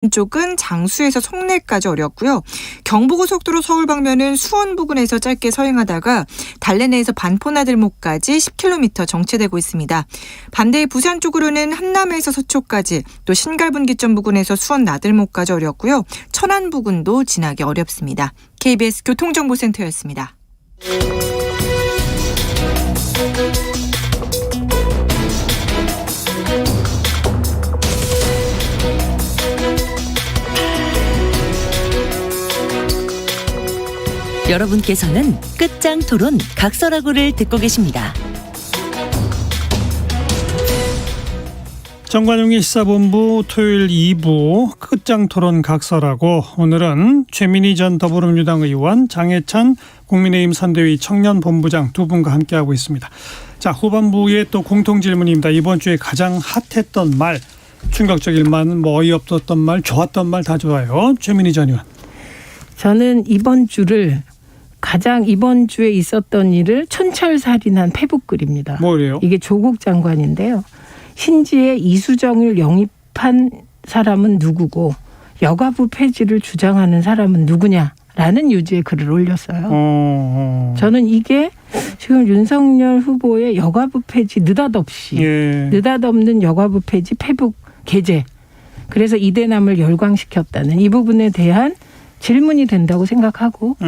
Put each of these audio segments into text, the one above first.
쪽은 장수에서 송내까지 어렵고요. 경부고속도로 서울 방면은 수원 부근에서 짧게 서행하다가 달래내에서 반포나들목까지 10km 정체되고 있습니다. 반대 부산 쪽으로는 한남에서 서초까지, 또 신갈분기점 부근에서 수원 나들목까지 어렵고요. 천안 부근도 지나기 어렵습니다. KBS 교통정보센터였습니다. 여러분께서는 끝장 토론 각설하고를 듣고 계십니다. 정관용의 시사본부 토요일 2부 끝장 토론 각설하고, 오늘은 최민희 전 더불어민주당 의원, 장해찬 국민의힘 선대위 청년본부장 두 분과 함께하고 있습니다. 자, 후반부의 또 공통질문입니다. 이번 주에 가장 핫했던 말, 충격적인 말, 어이없었던 말, 좋았던 말 다 좋아요. 최민희 전 의원. 저는 이번 주에 있었던 일을 촌철살인한 페북글입니다. 뭐래요? 이게 조국 장관인데요. 신지에 이수정을 영입한 사람은 누구고 여가부 폐지를 주장하는 사람은 누구냐라는 유지의 글을 올렸어요. 저는 이게 지금 윤석열 후보의 여가부 폐지 느닷없는 여가부 폐지 페북 게재, 그래서 이대남을 열광시켰다는 이 부분에 대한 질문이 된다고 생각하고,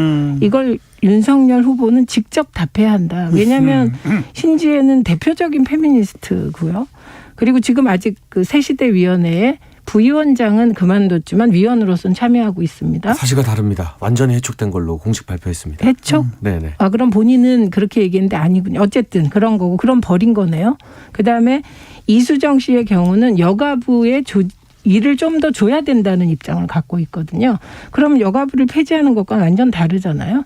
이걸 윤석열 후보는 직접 답해야 한다. 왜냐하면 신지혜는 대표적인 페미니스트고요. 그리고 지금 아직 그 새시대위원회에 부위원장은 그만뒀지만 위원으로서는 참여하고 있습니다. 사실과 다릅니다. 완전히 해촉된 걸로 공식 발표했습니다. 해촉? 네네. 그럼 본인은 그렇게 얘기했는데 아니군요. 어쨌든 그런 거고, 그럼 버린 거네요. 그다음에 이수정 씨의 경우는 여가부의 일을 좀 더 줘야 된다는 입장을 갖고 있거든요. 그럼 여가부를 폐지하는 것과 완전 다르잖아요.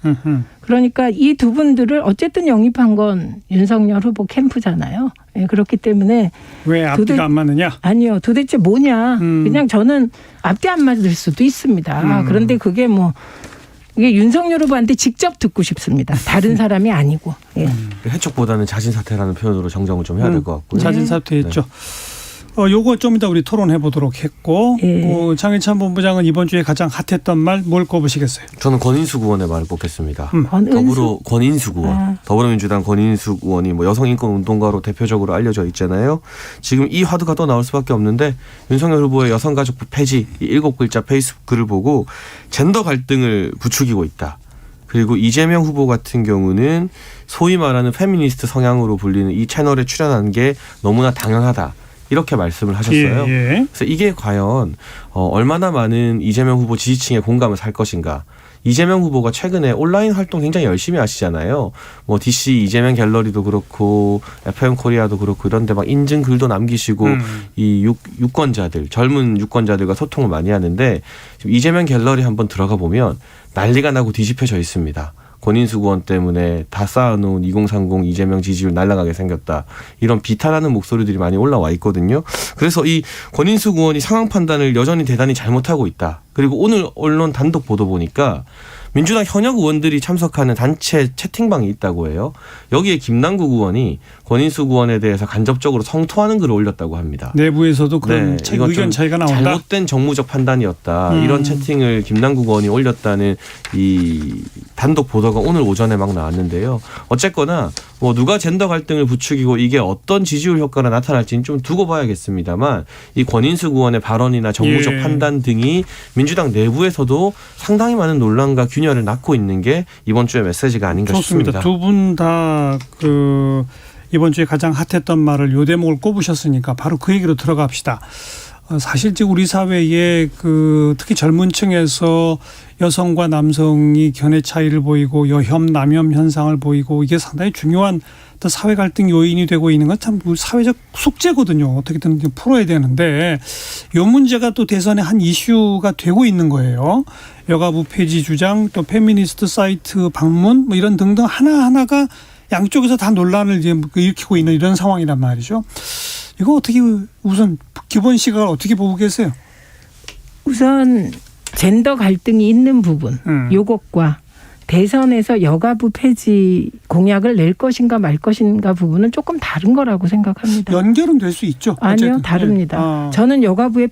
그러니까 이 두 분들을 어쨌든 영입한 건 윤석열 후보 캠프잖아요. 네, 그렇기 때문에 왜 앞뒤가 안 맞느냐? 아니요. 도대체 뭐냐. 그냥 저는 앞뒤 안 맞을 수도 있습니다. 그런데 그게 이게 윤석열 후보한테 직접 듣고 싶습니다. 다른 사람이 아니고. 예. 해촉보다는 자진사퇴라는 표현으로 정정을 좀 해야 될 것 같고요. 자진사퇴했죠. 요거 좀 이따 우리 토론해 보도록 했고, 장해찬 본부장은 이번 주에 가장 핫했던 말 뭘 꼽으시겠어요? 저는 권인숙 의원의 말을 꼽겠습니다. 권인숙 의원. 더불어민주당 권인숙 의원이 여성인권운동가로 대표적으로 알려져 있잖아요. 지금 이 화두가 또 나올 수밖에 없는데, 윤석열 후보의 여성가족부 폐지 이 7글자 페이스북 글을 보고 젠더 갈등을 부추기고 있다. 그리고 이재명 후보 같은 경우는 소위 말하는 페미니스트 성향으로 불리는 이 채널에 출연한 게 너무나 당연하다, 이렇게 말씀을 하셨어요. 그래서 이게 과연 얼마나 많은 이재명 후보 지지층의 공감을 살 것인가. 이재명 후보가 최근에 온라인 활동 굉장히 열심히 하시잖아요. DC 이재명 갤러리도 그렇고 FM 코리아도 그렇고 이런 데 막 인증 글도 남기시고 이 유권자들, 젊은 유권자들과 소통을 많이 하는데, 지금 이재명 갤러리 한번 들어가 보면 난리가 나고 뒤집혀져 있습니다. 권인숙 의원 때문에 다 쌓아놓은 2030 이재명 지지율 날아가게 생겼다, 이런 비탄하는 목소리들이 많이 올라와 있거든요. 그래서 이 권인숙 의원이 상황 판단을 여전히 대단히 잘못하고 있다. 그리고 오늘 언론 단독 보도 보니까 민주당 현역 의원들이 참석하는 단체 채팅방이 있다고 해요. 여기에 김남국 의원이 권인숙 의원에 대해서 간접적으로 성토하는 글을 올렸다고 합니다. 내부에서도 그런 의견 차이가 나온다. 잘못된 정무적 판단이었다. 이런 채팅을 김남국 의원이 올렸다는 이 단독 보도가 오늘 오전에 막 나왔는데요. 어쨌거나 누가 젠더 갈등을 부추기고 이게 어떤 지지율 효과가 나타날지는 좀 두고 봐야겠습니다만, 이 권인숙 의원의 발언이나 정무적 판단 등이 민주당 내부에서도 상당히 많은 논란과 균열을 낳고 있는 게 이번 주의 메시지가 아닌가 싶습니다. 두 분 다 이번 주에 가장 핫했던 말을 요 대목을 꼽으셨으니까 바로 그 얘기로 들어갑시다. 사실 지금 우리 사회에 특히 젊은 층에서 여성과 남성이 견해 차이를 보이고 여혐 남혐 현상을 보이고, 이게 상당히 중요한 또 사회 갈등 요인이 되고 있는 건 참 사회적 숙제거든요. 어떻게든 풀어야 되는데, 이 문제가 또 대선의 한 이슈가 되고 있는 거예요. 여가부 폐지 주장, 또 페미니스트 사이트 방문 이런 등등 하나하나가 양쪽에서 다 논란을 이제 일으키고 있는 이런 상황이란 말이죠. 이거 어떻게, 우선 기본 시각을 어떻게 보고 계세요? 우선 젠더 갈등이 있는 부분, 요것과 대선에서 여가부 폐지 공약을 낼 것인가 말 것인가 부분은 조금 다른 거라고 생각합니다. 연결은 될 수 있죠. 아니요, 어쨌든. 다릅니다. 네. 저는 여가부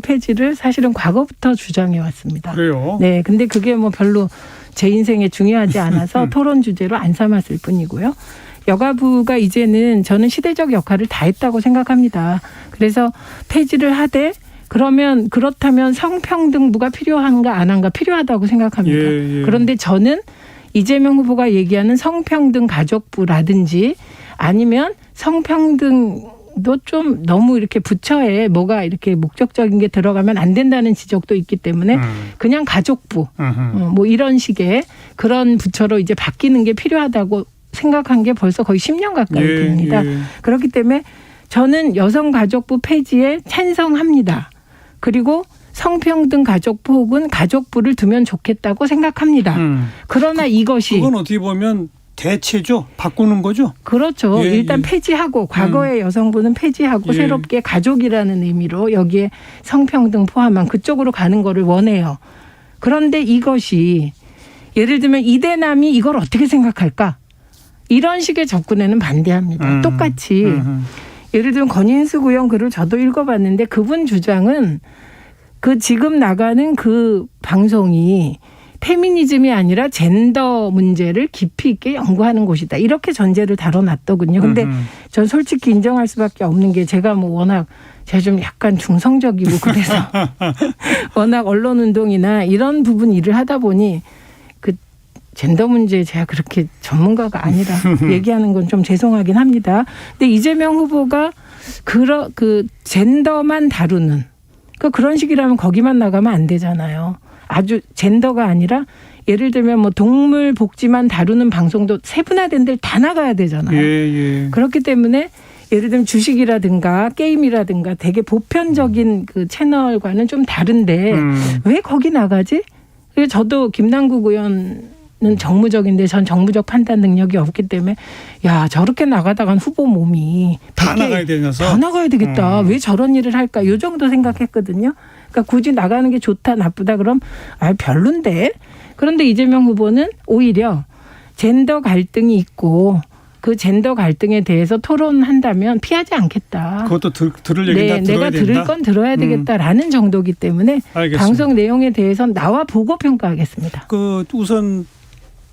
폐지를 사실은 과거부터 주장해 왔습니다. 그래요. 네, 근데 그게 뭐 별로 제 인생에 중요하지 않아서 토론 주제로 안 삼았을 뿐이고요. 여가부가 이제는 저는 시대적 역할을 다 했다고 생각합니다. 그래서 폐지를 하되 그렇다면 성평등부가 필요한가 안 한가 필요하다고 생각합니다. 예. 그런데 저는 이재명 후보가 얘기하는 성평등 가족부라든지 아니면 성평등도 좀 너무 이렇게 부처에 뭐가 이렇게 목적적인 게 들어가면 안 된다는 지적도 있기 때문에 그냥 가족부 뭐 이런 식의 그런 부처로 이제 바뀌는 게 필요하다고 생각한 게 벌써 거의 10년 가까이 됩니다. 그렇기 때문에 저는 여성가족부 폐지에 찬성합니다. 그리고 성평등 가족부 혹은 가족부를 두면 좋겠다고 생각합니다. 그러나 이것이 그건 어떻게 보면 대체죠. 바꾸는 거죠. 그렇죠. 일단 폐지하고 과거의 여성부는 폐지하고 새롭게 가족이라는 의미로 여기에 성평등 포함한 그쪽으로 가는 거를 원해요. 그런데 이것이 예를 들면 이대남이 이걸 어떻게 생각할까? 이런 식의 접근에는 반대합니다. 똑같이 예를 들면 권인숙 의원 글을 저도 읽어봤는데 그분 주장은 그 지금 나가는 그 방송이 페미니즘이 아니라 젠더 문제를 깊이 있게 연구하는 곳이다. 이렇게 전제를 다뤄놨더군요. 근데 전 솔직히 인정할 수밖에 없는 게 제가 좀 약간 중성적이고 그래서 워낙 언론운동이나 이런 부분 일을 하다 보니 젠더 문제에 제가 그렇게 전문가가 아니라 얘기하는 건 좀 죄송하긴 합니다. 근데 이재명 후보가 그 젠더만 다루는 그런 식이라면 거기만 나가면 안 되잖아요. 아주 젠더가 아니라 예를 들면 뭐 동물 복지만 다루는 방송도 세분화된 데를 다 나가야 되잖아요. 그렇기 때문에 예를 들면 주식이라든가 게임이라든가 되게 보편적인 그 채널과는 좀 다른데 왜 거기 나가지? 그래서 저도 김남국 의원 는 정무적인데 전 정무적 판단 능력이 없기 때문에 야 저렇게 나가다간 후보 몸이 다 나가야 되면서 다 나가야 되겠다. 왜 저런 일을 할까? 이 정도 생각했거든요. 그러니까 굳이 나가는 게 좋다 나쁘다 그럼 별론데. 그런데 이재명 후보는 오히려 젠더 갈등이 있고 그 젠더 갈등에 대해서 토론한다면 피하지 않겠다. 그것도 들을 얘기 다 들어야 내가 된다. 들을 건 들어야 되겠다라는 정도이기 때문에 알겠습니다. 방송 내용에 대해서는 나와 보고 평가하겠습니다. 우선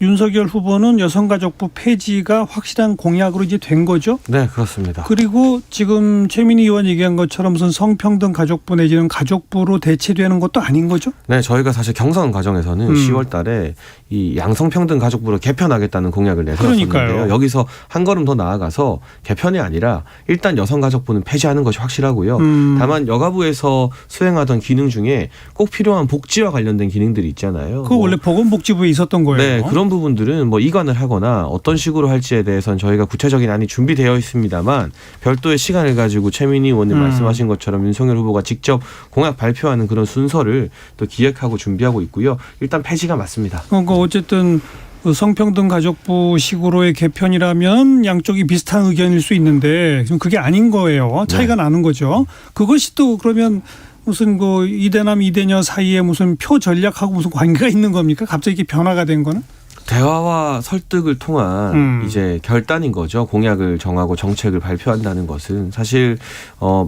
윤석열 후보는 여성가족부 폐지가 확실한 공약으로 이제 된 거죠? 네, 그렇습니다. 그리고 지금 최민희 의원 얘기한 것처럼 무슨 성평등 가족부 내지는 가족부로 대체되는 것도 아닌 거죠? 네, 저희가 사실 경선 과정에서는 10월 달에 이 양성평등 가족부를 개편하겠다는 공약을 내세웠었는데요. 그러니까요. 여기서 한 걸음 더 나아가서 개편이 아니라 일단 여성가족부는 폐지하는 것이 확실하고요. 다만 여가부에서 수행하던 기능 중에 꼭 필요한 복지와 관련된 기능들이 있잖아요. 그거 원래 보건복지부에 있었던 거예요. 네, 그런 부분들은 뭐 이관을 하거나 어떤 식으로 할지에 대해서는 저희가 구체적인 안이 준비되어 있습니다만 별도의 시간을 가지고 최민희 의원님 말씀하신 것처럼 윤석열 후보가 직접 공약 발표하는 그런 순서를 또 기획하고 준비하고 있고요. 일단 폐지가 맞습니다. 그러니까 어쨌든 성평등 가족부 식으로의 개편이라면 양쪽이 비슷한 의견일 수 있는데 지금 그게 아닌 거예요. 차이가 나는 거죠. 그것이 또 그러면 무슨 이대남 이대녀 사이에 무슨 표 전략하고 무슨 관계가 있는 겁니까? 갑자기 이렇게 변화가 된 거는? 대화와 설득을 통한 이제 결단인 거죠. 공약을 정하고 정책을 발표한다는 것은 사실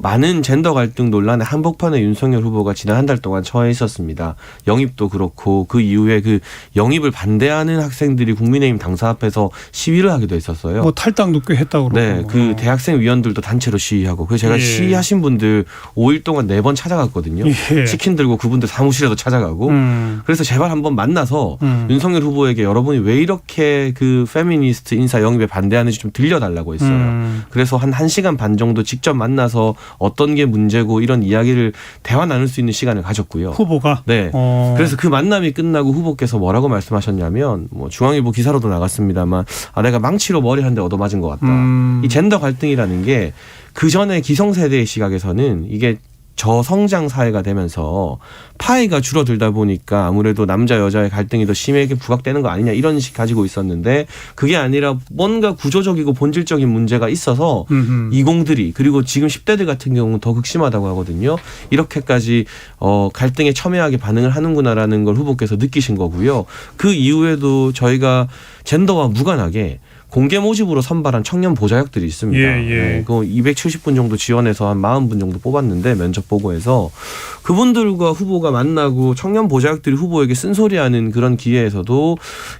많은 젠더 갈등 논란의 한복판에 윤석열 후보가 지난 한 달 동안 처해 있었습니다. 영입도 그렇고 그 이후에 그 영입을 반대하는 학생들이 국민의힘 당사 앞에서 시위를 하기도 했었어요. 뭐 탈당도 꽤 했다고 그러고. 네, 그 대학생 위원들도 단체로 시위하고 그래서 제가 시위하신 분들 5일 동안 4번 찾아갔거든요. 치킨 들고 그분들 사무실에도 찾아가고 그래서 제발 한번 만나서 윤석열 후보에게 여러분이 왜 이렇게 그 페미니스트 인사 영입에 반대하는지 좀 들려달라고 했어요. 그래서 한 1시간 반 정도 직접 만나서 어떤 게 문제고 이런 이야기를 대화 나눌 수 있는 시간을 가졌고요. 후보가? 네. 그래서 그 만남이 끝나고 후보께서 뭐라고 말씀하셨냐면 뭐 중앙일보 기사로도 나갔습니다만 내가 망치로 머리 한 대 얻어맞은 것 같다. 이 젠더 갈등이라는 게 그전에 기성세대의 시각에서는 이게 저성장 사회가 되면서 파이가 줄어들다 보니까 아무래도 남자 여자의 갈등이 더 심하게 부각되는 거 아니냐 이런 식 가지고 있었는데 그게 아니라 뭔가 구조적이고 본질적인 문제가 있어서 이공들이 그리고 지금 10대들 같은 경우는 더 극심하다고 하거든요. 이렇게까지 갈등에 첨예하게 반응을 하는구나라는 걸 후보께서 느끼신 거고요. 그 이후에도 저희가 젠더와 무관하게 공개 모집으로 선발한 청년 보좌역들이 있습니다. 네, 그 270분 정도 지원해서 한 40분 정도 뽑았는데 면접 보고해서 그분들과 후보가 만나고 청년 보좌역들이 후보에게 쓴소리하는 그런 기회에서도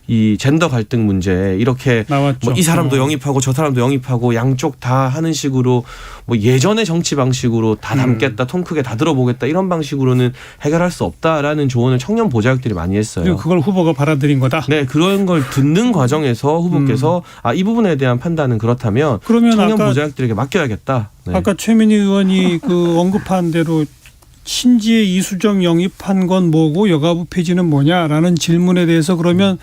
이 젠더 갈등 문제 이렇게 뭐 이 사람도 영입하고 저 사람도 영입하고 양쪽 다 하는 식으로 뭐 예전의 정치 방식으로 다 담겠다 통 크게 다 들어보겠다 이런 방식으로는 해결할 수 없다라는 조언을 청년 보좌역들이 많이 했어요. 그리고 그걸 후보가 받아들인 거다. 네, 그런 걸 듣는 과정에서 후보께서 이 부분에 대한 판단은 그렇다면 청년 보좌역들에게 맡겨야겠다. 네. 아까 최민희 의원이 그 언급한 대로 신지혜 이수정 영입한 건 뭐고 여가부 폐지는 뭐냐라는 질문에 대해서 그러면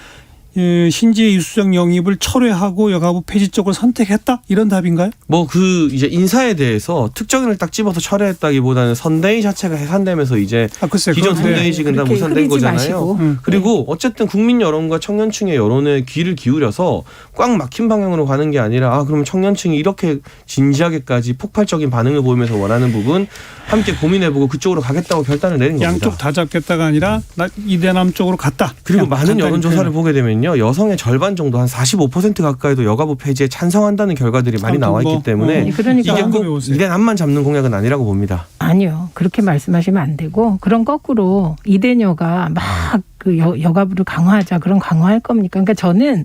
신지혜 이수정 영입을 철회하고 여가부 폐지 쪽을 선택했다 이런 답인가요? 뭐 그 이제 인사에 대해서 특정인을 딱 집어서 철회했다기보다는 선대위 자체가 해산되면서 이제 기존 선대위직은 다 무산된 거잖아요. 그리고 어쨌든 국민 여론과 청년층의 여론에 귀를 기울여서 꽉 막힌 방향으로 가는 게 아니라 그러면 청년층이 이렇게 진지하게까지 폭발적인 반응을 보이면서 원하는 부분 함께 고민해보고 그쪽으로 가겠다고 결단을 내린 겁니다. 양쪽 다 잡겠다가 아니라 이대남 쪽으로 갔다. 그리고 많은 여론조사를 보게 되면 여성의 절반 정도 한 45% 가까이도 여가부 폐지에 찬성한다는 결과들이 많이 나와 있기 때문에 그러니까 이게 꼭 이대남만 잡는 공약은 아니라고 봅니다. 아니요. 그렇게 말씀하시면 안 되고 그런 거꾸로 이대녀가 막 그 여가부를 강화하자 그런 강화할 겁니까? 그러니까 저는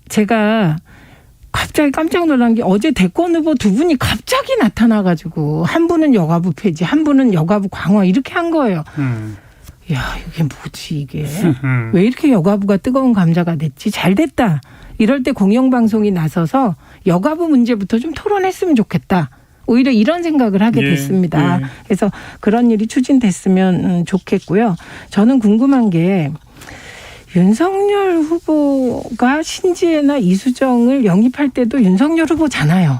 제가 갑자기 깜짝 놀란 게 어제 대권 후보 두 분이 갑자기 나타나가지고 한 분은 여가부 폐지 한 분은 여가부 강화 이렇게 한 거예요. 야, 이게 뭐지 이게. 왜 이렇게 여가부가 뜨거운 감자가 됐지? 잘 됐다. 이럴 때 공영방송이 나서서 여가부 문제부터 좀 토론했으면 좋겠다. 오히려 이런 생각을 하게 됐습니다. 그래서 그런 일이 추진됐으면 좋겠고요. 저는 궁금한 게 윤석열 후보가 신지혜나 이수정을 영입할 때도 윤석열 후보잖아요.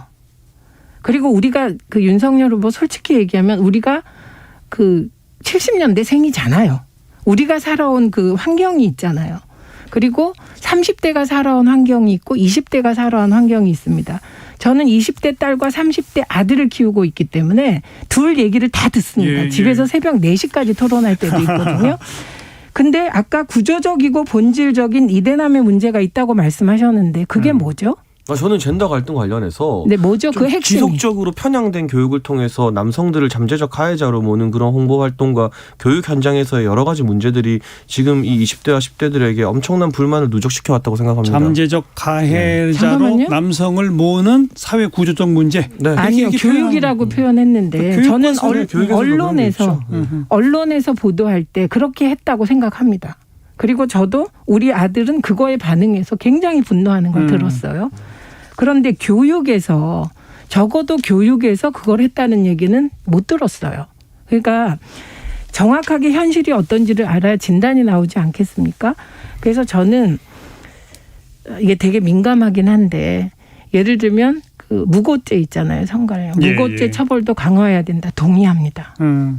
그리고 우리가 그 윤석열 후보 솔직히 얘기하면 우리가 그 70년대 생이잖아요. 우리가 살아온 그 환경이 있잖아요. 그리고 30대가 살아온 환경이 있고 20대가 살아온 환경이 있습니다. 저는 20대 딸과 30대 아들을 키우고 있기 때문에 둘 얘기를 다 듣습니다. 집에서 새벽 4시까지 토론할 때도 있거든요. 근데 아까 구조적이고 본질적인 이대남의 문제가 있다고 말씀하셨는데 그게 뭐죠? 저는 젠더 갈등 관련해서 네, 뭐죠? 그 핵심이. 지속적으로 편향된 교육을 통해서 남성들을 잠재적 가해자로 모는 그런 홍보 활동과 교육 현장에서의 여러 가지 문제들이 지금 이 20대와 10대들에게 엄청난 불만을 누적시켜 왔다고 생각합니다. 잠재적 가해자로 남성을 모으는 사회 구조적 문제. 네. 아니요. 교육이라고 표현했는데 저는 언론에서 보도할 때 그렇게 했다고 생각합니다. 그리고 저도 우리 아들은 그거에 반응해서 굉장히 분노하는 걸 들었어요. 그런데 교육에서 적어도 교육에서 그걸 했다는 얘기는 못 들었어요. 그러니까 정확하게 현실이 어떤지를 알아야 진단이 나오지 않겠습니까? 그래서 저는 이게 되게 민감하긴 한데 예를 들면 그 무고죄 있잖아요. 성관령. 무고죄 처벌도 강화해야 된다. 동의합니다.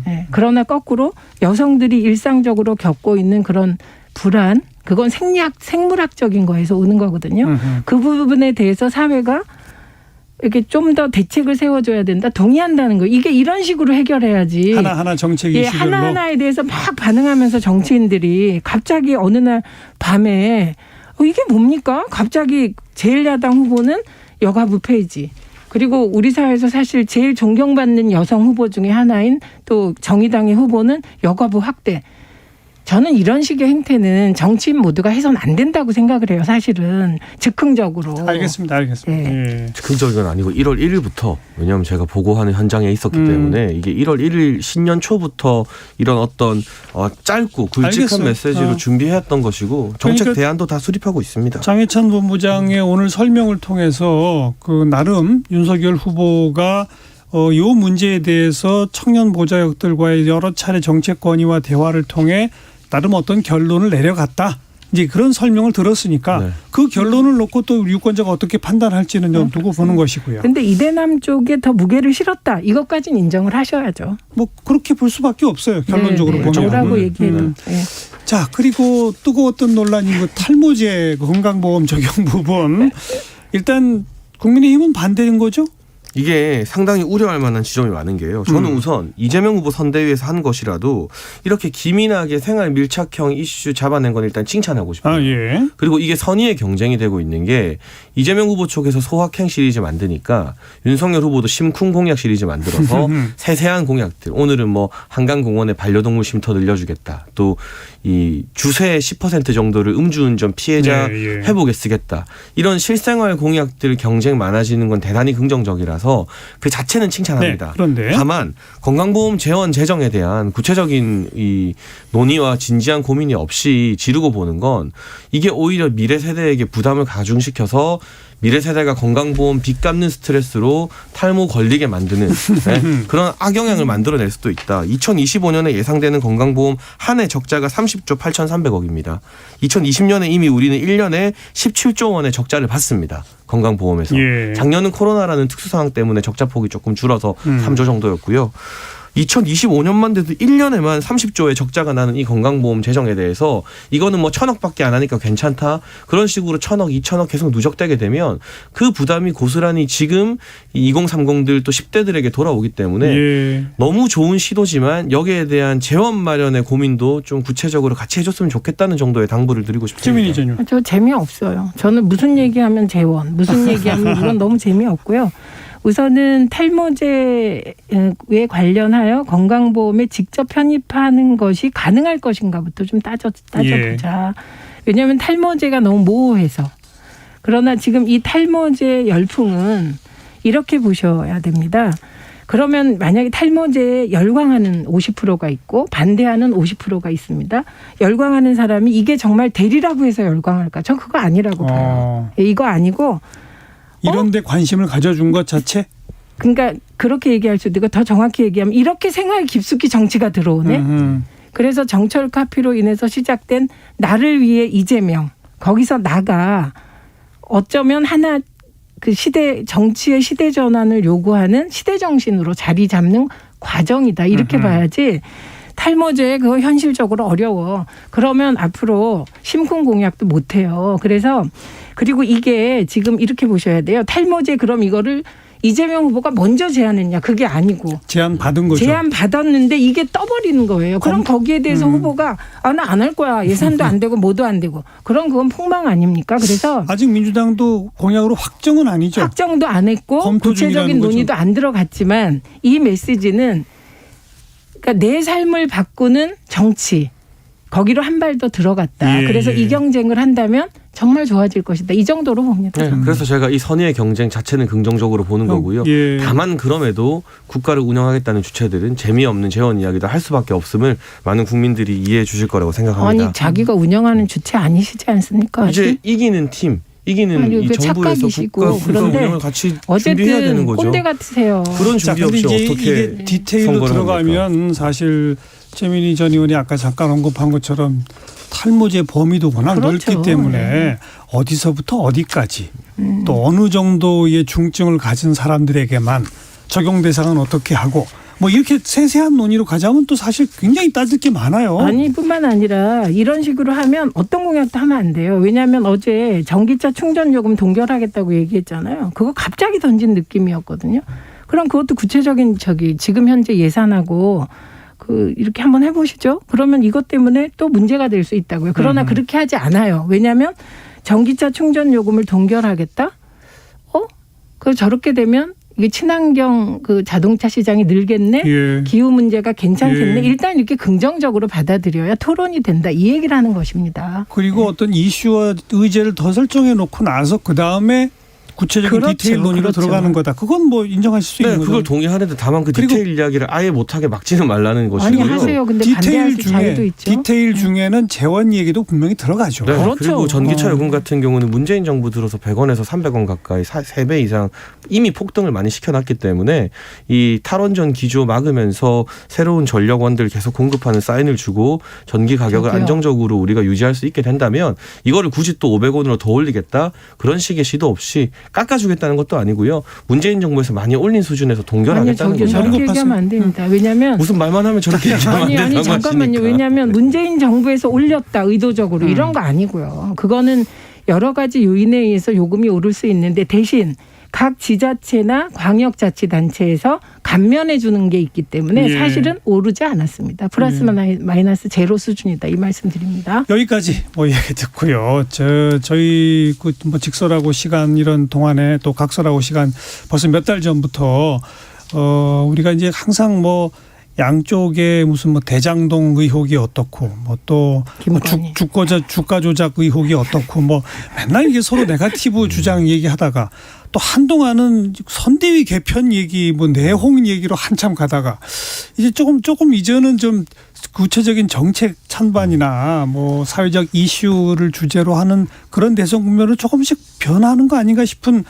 네. 그러나 거꾸로 여성들이 일상적으로 겪고 있는 그런 불안, 그건 생물학적인 거에서 오는 거거든요. 그 부분에 대해서 사회가 이렇게 좀 더 대책을 세워줘야 된다. 동의한다는 거예요. 이게 이런 식으로 해결해야지. 하나하나 정책 이슈별로. 하나하나에 대해서 막 반응하면서 정치인들이 갑자기 어느 날 밤에 이게 뭡니까? 갑자기 제1야당 후보는 여가부 폐지. 그리고 우리 사회에서 사실 제일 존경받는 여성 후보 중에 하나인 또 정의당의 후보는 여가부 확대. 저는 이런 식의 행태는 정치인 모두가 해서는 안 된다고 생각을 해요. 사실은 즉흥적으로. 알겠습니다. 네. 즉흥적인 건 아니고 1월 1일부터 왜냐하면 제가 보고하는 현장에 있었기 때문에 이게 1월 1일 신년 초부터 이런 어떤 짧고 굵직한 메시지로 준비해왔던 것이고 정책 그러니까 대안도 다 수립하고 있습니다. 장해찬 본부장의 오늘 설명을 통해서 그 나름 윤석열 후보가 이 문제에 대해서 청년 보좌역들과의 여러 차례 정책 건의와 대화를 통해 나름 어떤 결론을 내려갔다. 이제 그런 설명을 들었으니까 네. 그 결론을 놓고 또 유권자가 어떻게 판단할지는 좀 두고 보는 것이고요. 근데 이대남 쪽에 더 무게를 실었다. 이것까지는 인정을 하셔야죠. 뭐 그렇게 볼 수밖에 없어요. 결론적으로 보면. 뭐라고 얘기해도. 네. 자, 그리고 뜨거웠던 논란인 그 탈모제 건강보험 적용 부분. 일단 국민의힘은 반대인 거죠? 이게 상당히 우려할 만한 지점이 많은 게요. 저는 우선 이재명 후보 선대위에서 한 것이라도 이렇게 기민하게 생활 밀착형 이슈 잡아낸 건 일단 칭찬하고 싶어요. 아, 예. 그리고 이게 선의의 경쟁이 되고 있는 게 이재명 후보 쪽에서 소확행 시리즈 만드니까 윤석열 후보도 심쿵 공약 시리즈 만들어서 세세한 공약들. 오늘은 뭐 한강공원에 반려동물 쉼터 늘려주겠다. 또 이 주세 10% 정도를 음주운전 피해자 회복에 쓰겠다. 이런 실생활 공약들 경쟁 많아지는 건 대단히 긍정적이라서 그 자체는 칭찬합니다. 네, 그런데 다만 건강보험 재원 재정에 대한 구체적인 이 논의와 진지한 고민이 없이 지르고 보는 건 이게 오히려 미래 세대에게 부담을 가중시켜서 미래 세대가 건강보험 빚 갚는 스트레스로 탈모 걸리게 만드는 네, 그런 악영향을 만들어낼 수도 있다. 2025년에 예상되는 건강보험 한 해 적자가 30조 8,300억입니다. 2020년에 이미 우리는 1년에 17조 원의 적자를 봤습니다. 건강보험에서. 예. 작년은 코로나라는 특수 상황 때문에 적자폭이 조금 줄어서 3조 정도였고요. 2025년만 돼도 1년에만 30조의 적자가 나는 이 건강보험 재정에 대해서 이거는 뭐 1,000억밖에 안 하니까 괜찮다. 그런 식으로 1,000억, 2,000억 계속 누적되게 되면 그 부담이 고스란히 지금 2030들 또 10대들에게 돌아오기 때문에 예. 너무 좋은 시도지만 여기에 대한 재원 마련의 고민도 좀 구체적으로 같이 해줬으면 좋겠다는 정도의 당부를 드리고 최민희 싶습니다. 의원님. 저 재미없어요. 저는 무슨 얘기하면 재원, 무슨 얘기하면 이건 너무 재미없고요. 우선은 탈모제에 관련하여 건강보험에 직접 편입하는 것이 가능할 것인가부터 좀 따져보자. 예. 왜냐하면 탈모제가 너무 모호해서. 그러나 지금 이 탈모제 열풍은 이렇게 보셔야 됩니다. 그러면 만약에 탈모제에 열광하는 50%가 있고 반대하는 50%가 있습니다. 열광하는 사람이 이게 정말 대리라고 해서 열광할까? 전 그거 아니라고 봐요. 이거 아니고 이런 데 관심을 가져준 것 자체? 그러니까 그렇게 얘기할 수도 있고 더 정확히 얘기하면 이렇게 생활 깊숙이 정치가 들어오네. 그래서 정철 카피로 인해서 시작된 나를 위해 이재명. 거기서 나가 어쩌면 하나 그 시대 정치의 시대 전환을 요구하는 시대 정신으로 자리 잡는 과정이다. 이렇게 봐야지. 탈모제 그거 현실적으로 어려워. 그러면 앞으로 심쿵 공약도 못 해요. 그래서 그리고 이게 지금 이렇게 보셔야 돼요. 탈모제 그럼 이거를 이재명 후보가 먼저 제안했냐. 그게 아니고. 제안 받은 거죠. 제안 받았는데 이게 떠버리는 거예요. 그럼 거기에 대해서 후보가 나 안 할 거야. 예산도 안 되고 뭐도 안 되고. 그럼 그건 폭망 아닙니까? 그래서 아직 민주당도 공약으로 확정은 아니죠. 확정도 안 했고 검토 중이라는 구체적인 논의도 안 들어갔지만 이 메시지는 그러니까 내 삶을 바꾸는 정치. 거기로 한 발 더 들어갔다. 예, 그래서 이 경쟁을 한다면 정말 좋아질 것이다. 이 정도로 봅니다. 네, 그래서 제가 이 선의의 경쟁 자체는 긍정적으로 보는 거고요. 예. 다만 그럼에도 국가를 운영하겠다는 주체들은 재미없는 재원 이야기도 할 수밖에 없음을 많은 국민들이 이해해 주실 거라고 생각합니다. 아니 자기가 운영하는 주체 아니시지 않습니까? 이제 이기는 팀, 이기는 아니, 이 그 정부에서 착각이시고. 국가 그런데 운영을 같이 준비해야 되는 어쨌든 거죠. 꼰대 같으세요. 그런 자, 준비 근데 없이 이제 어떻게 이게 디테일로 선거를 들어가면 합니까? 사실 최민희 전 의원이 아까 잠깐 언급한 것처럼 탈모제 범위도 워낙 그렇죠. 넓기 때문에 네. 어디서부터 어디까지 또 어느 정도의 중증을 가진 사람들에게만 적용 대상은 어떻게 하고 뭐 이렇게 세세한 논의로 가자면 또 사실 굉장히 따질 게 많아요. 아니 뿐만 아니라 이런 식으로 하면 어떤 공약도 하면 안 돼요. 왜냐하면 어제 전기차 충전 요금 동결하겠다고 얘기했잖아요. 그거 갑자기 던진 느낌이었거든요. 그럼 그것도 구체적인 지금 현재 예산하고 이렇게 한번 해보시죠. 그러면 이것 때문에 또 문제가 될 수 있다고요. 그러나 그렇게 하지 않아요. 왜냐하면 전기차 충전 요금을 동결하겠다? 그 저렇게 되면 이게 친환경 그 자동차 시장이 늘겠네? 예. 기후 문제가 괜찮겠네? 예. 일단 이렇게 긍정적으로 받아들여야 토론이 된다. 이 얘기를 하는 것입니다. 그리고 어떤 이슈와 의제를 더 설정해 놓고 나서 그다음에 구체적인 그렇죠. 디테일 논의로 그렇죠. 들어가는 거다. 그건 뭐 인정하실 수 네, 있는 거죠. 그걸 동의하는데 다만 그 그리고 디테일 이야기를 아예 못하게 막지는 말라는 아니 것이고요. 하세요. 근데 반대할 자유도 있죠. 디테일 중에는 재원 얘기도 분명히 들어가죠. 네, 그렇죠. 그리고 전기차 요금 같은 경우는 문재인 정부 들어서 100원에서 300원 가까이 3배 이상 이미 폭등을 많이 시켜놨기 때문에 이 탈원전 기조 막으면서 새로운 전력원들 계속 공급하는 사인을 주고 전기 가격을 저도요. 안정적으로 우리가 유지할 수 있게 된다면 이거를 굳이 또 500원으로 더 올리겠다 그런 식의 시도 없이 깎아주겠다는 것도 아니고요. 문재인 정부에서 많이 올린 수준에서 아니요, 동결하겠다는 저기요. 겁니다. 저렇게 얘기하면 안 됩니다. 왜냐하면 무슨 말만 하면 저렇게 얘기하면 안 아니 된다고 잠깐만요. 하시니까. 왜냐하면 문재인 정부에서 올렸다 의도적으로 이런 거 아니고요. 그거는 여러 가지 요인에 의해서 요금이 오를 수 있는데 대신 각 지자체나 광역자치단체에서 감면해 주는 게 있기 때문에 예. 사실은 오르지 않았습니다. 플러스 마이너스 제로 수준이다 이 말씀 드립니다. 여기까지 뭐 얘기 듣고요. 저희 뭐 직설하고 시간 이런 동안에 또 각설하고 시간 벌써 몇 달 전부터 우리가 이제 항상 뭐 양쪽에 무슨 뭐 대장동 의혹이 어떻고 뭐 또 주가 조작 의혹이 어떻고 뭐 맨날 이게 서로 네거티브 주장 얘기하다가 또 한동안은 선대위 개편 얘기 뭐 내홍 얘기로 한참 가다가 이제 조금 이제는 좀 구체적인 정책 찬반이나 뭐 사회적 이슈를 주제로 하는 그런 대선 국면으로 조금씩 변하는 거 아닌가 싶은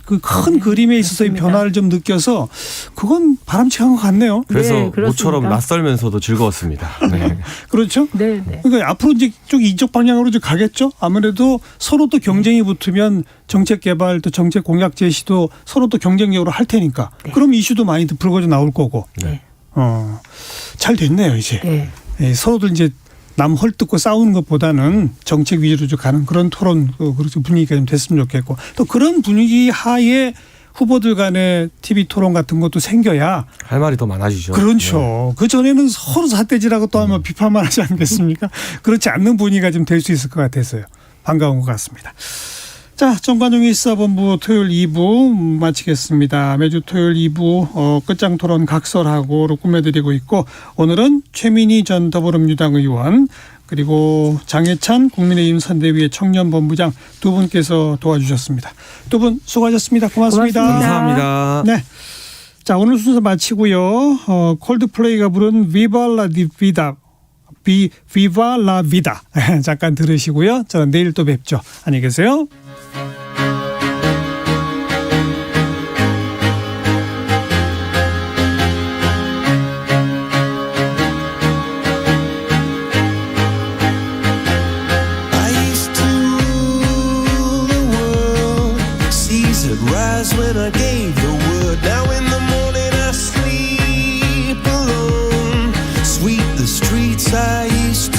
그 큰 그림에 있어서의 맞습니다. 변화를 좀 느껴서 그건 바람직한 것 같네요. 그래서 네, 그렇습니다. 모처럼 낯설면서도 즐거웠습니다. 네. 그렇죠? 네. 그러니까 앞으로 이제 이쪽 방향으로 좀 가겠죠. 아무래도 서로 또 경쟁이 붙으면 정책 개발 또 정책 공약 제시도 서로 또 경쟁력으로 할 테니까. 그럼 이슈도 많이 불거져 나올 거고. 네. 잘 됐네요 이제. 네. 예, 서로들 이제 남 헐뜯고 싸우는 것보다는 정책 위주로 좀 가는 그런 토론 그렇게 분위기가 좀 됐으면 좋겠고 또 그런 분위기 하에 후보들 간의 TV 토론 같은 것도 생겨야 할 말이 더 많아지죠. 그렇죠. 그 전에는 서로 삿대질하고 또 하면 비판만 하지 않겠습니까? 그렇지 않는 분위기가 좀 될 수 있을 것 같아서요. 반가운 것 같습니다. 자, 정관용의 시사본부 토요일 2부 마치겠습니다. 매주 토요일 2부 끝장 토론 각설하고로 꾸며드리고 있고 오늘은 최민희 전 더불어민주당 의원 그리고 장해찬 국민의힘 선대위의 청년본부장 두 분께서 도와주셨습니다. 두 분 수고하셨습니다. 고맙습니다. 감사합니다. 네. 자, 오늘 순서 마치고요. 콜드플레이가 부른 Viva la Vida. Viva la Vida. 잠깐 들으시고요. 저는 내일 또 뵙죠. 안녕히 계세요. Rise when I gave the word. Now in the morning I sleep alone. Sweep the streets I used